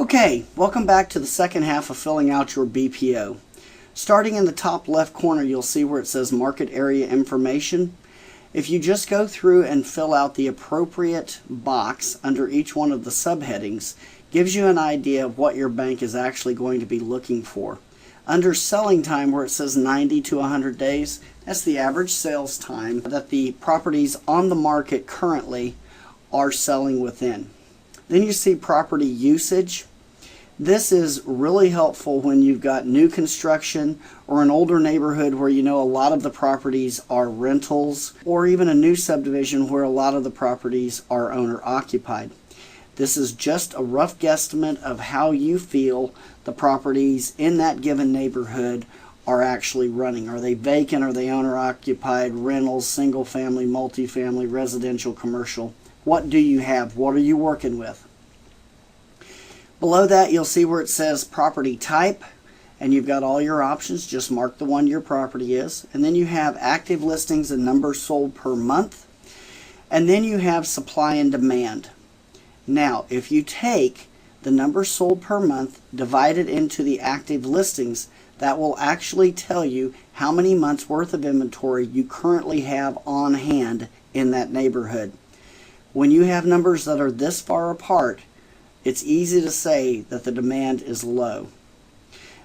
Okay, welcome back to the second half of filling out your BPO. Starting in the top left corner, you'll see where it says Market Area Information. If you just go through and fill out the appropriate box under each one of the subheadings, gives you an idea of what your bank is actually going to be looking for. Under selling time, where it says 90 to 100 days, that's the average sales time that the properties on the market currently are selling within. Then you see property usage. This is really helpful when you've got new construction or an older neighborhood where you know a lot of the properties are rentals, or even a new subdivision where a lot of the properties are owner occupied. This is just a rough guesstimate of how you feel the properties in that given neighborhood are actually running. Are they vacant? Are they owner occupied? Rentals, single family, multifamily, residential, commercial? What do you have? What are you working with? Below that, you'll see where it says property type, and you've got all your options. Just mark the one your property is. And then you have active listings and numbers sold per month. And then you have supply and demand. Now, if you take the numbers sold per month, divide it into the active listings, that will actually tell you how many months worth of inventory you currently have on hand in that neighborhood. When you have numbers that are this far apart, it's easy to say that the demand is low.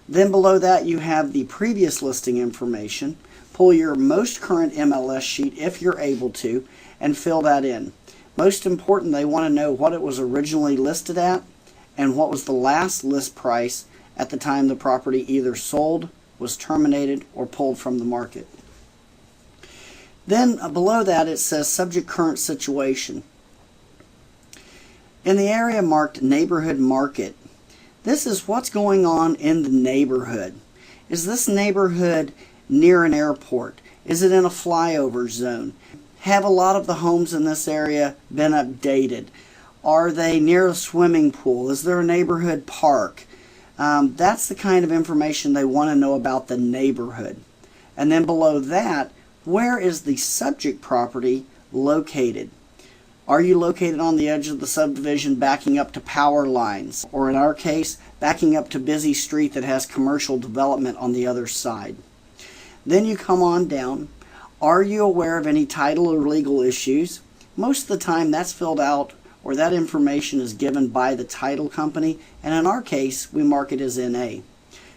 Then below that, you have the previous listing information. Pull your most current MLS sheet if you're able to and fill that in. Most important, they want to know what it was originally listed at and what was the last list price at the time the property either sold, was terminated, or pulled from the market. Then below that, it says subject current situation. In the area marked neighborhood market, this is what's going on in the neighborhood. Is this neighborhood near an airport? Is it in a flyover zone? Have a lot of the homes in this area been updated? Are they near a swimming pool? Is there a neighborhood park? That's the kind of information they want to know about the neighborhood. And then below that, where is the subject property located? Are you located on the edge of the subdivision backing up to power lines? Or in our case, backing up to busy street that has commercial development on the other side? Then you come on down. Are you aware of any title or legal issues? Most of the time that's filled out, or that information is given by the title company, and in our case we mark it as NA.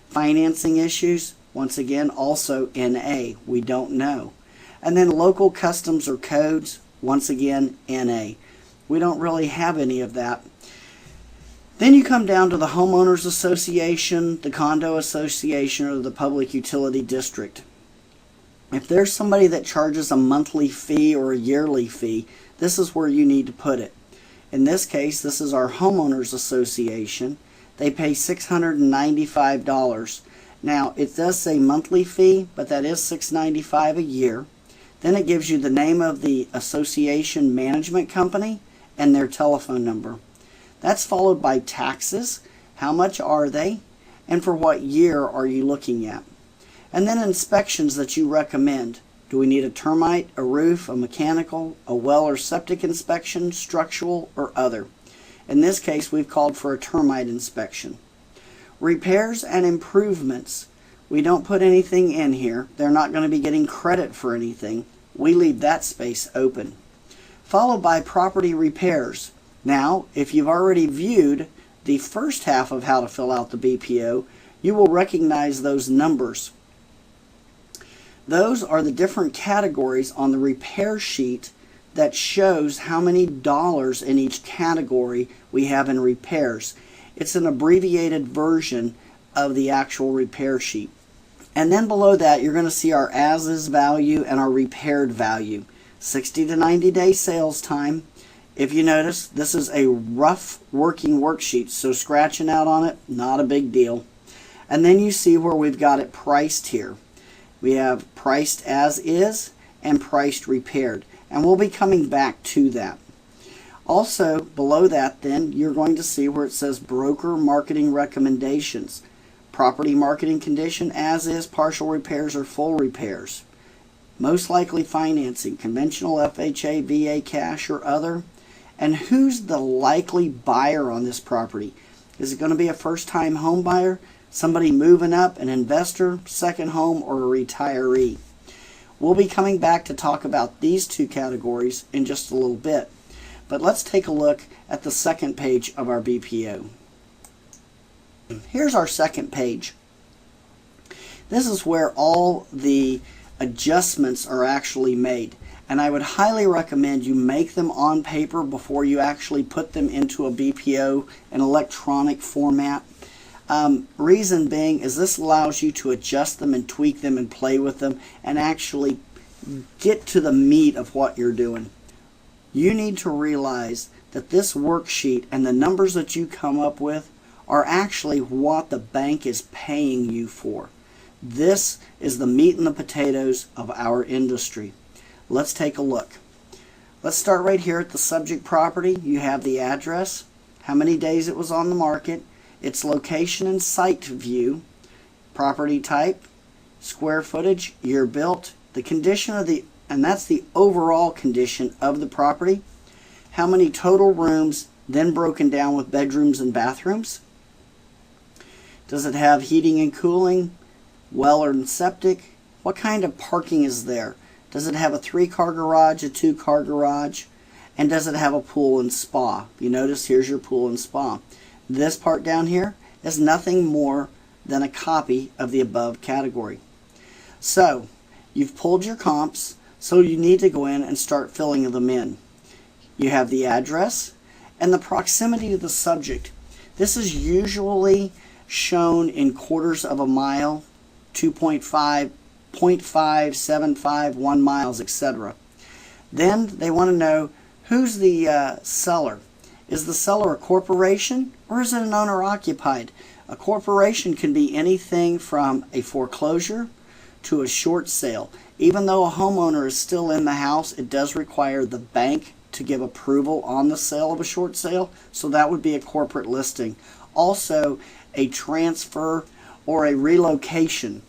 Financing issues, once again, also NA, we don't know. And then local customs or codes, once again, NA. We don't really have any of that. Then you come down to the homeowners association, the condo association, or the public utility district. If there's somebody that charges a monthly fee or a yearly fee, this is where you need to put it. In this case, this is our homeowners association. They pay $695. Now, it does say monthly fee, but that is $695 a year. Then it gives you the name of the association management company and their telephone number. That's followed by taxes. How much are they? And for what year are you looking at? And then inspections that you recommend. Do we need a termite, a roof, a mechanical, a well or septic inspection, structural, or other? In this case, we've called for a termite inspection. Repairs and improvements. We don't put anything in here. They're not going to be getting credit for anything. We leave that space open. Followed by property repairs. Now, if you've already viewed the first half of how to fill out the BPO, you will recognize those numbers. Those are the different categories on the repair sheet that shows how many dollars in each category we have in repairs. It's an abbreviated version of the actual repair sheet. And then below that, you're going to see our as-is value and our repaired value. 60 to 90 day sales time. If you notice, this is a rough working worksheet, so scratching out on it, not a big deal. And then you see where we've got it priced here. We have priced as is and priced repaired. And we'll be coming back to that. Also, below that, then, you're going to see where it says broker marketing recommendations. Property marketing condition, as is, partial repairs, or full repairs. Most likely financing, conventional FHA, VA, cash, or other. And who's the likely buyer on this property? Is it going to be a first-time home buyer, somebody moving up, an investor, second home, or a retiree? We'll be coming back to talk about these two categories in just a little bit. But let's take a look at the second page of our BPO. Here's our second page. This is where all the adjustments are actually made. And I would highly recommend you make them on paper before you actually put them into a BPO in electronic format. Reason being is this allows you to adjust them and tweak them and play with them and actually get to the meat of what you're doing. You need to realize that this worksheet and the numbers that you come up with are actually what the bank is paying you for. This is the meat and the potatoes of our industry. Let's take a look. Let's start right here at the subject property. You have the address, how many days it was on the market, its location and site view, property type, square footage, year built, the condition of the, and that's the overall condition of the property, how many total rooms, then broken down with bedrooms and bathrooms. Does it have heating and cooling, well or septic? What kind of parking is there? Does it have a 3-car garage, a 2-car garage? And does it have a pool and spa? You notice here's your pool and spa. This part down here is nothing more than a copy of the above category. So you've pulled your comps, so you need to go in and start filling them in. You have the address and the proximity to the subject. This is usually shown in quarters of a mile, 2.5, 0.5, 75, 1 miles, etc. Then they want to know who's the seller. Is the seller a corporation or is it an owner-occupied? A corporation can be anything from a foreclosure to a short sale. Even though a homeowner is still in the house, it does require the bank to give approval on the sale of a short sale, so that would be a corporate listing. Also, a transfer or a relocation.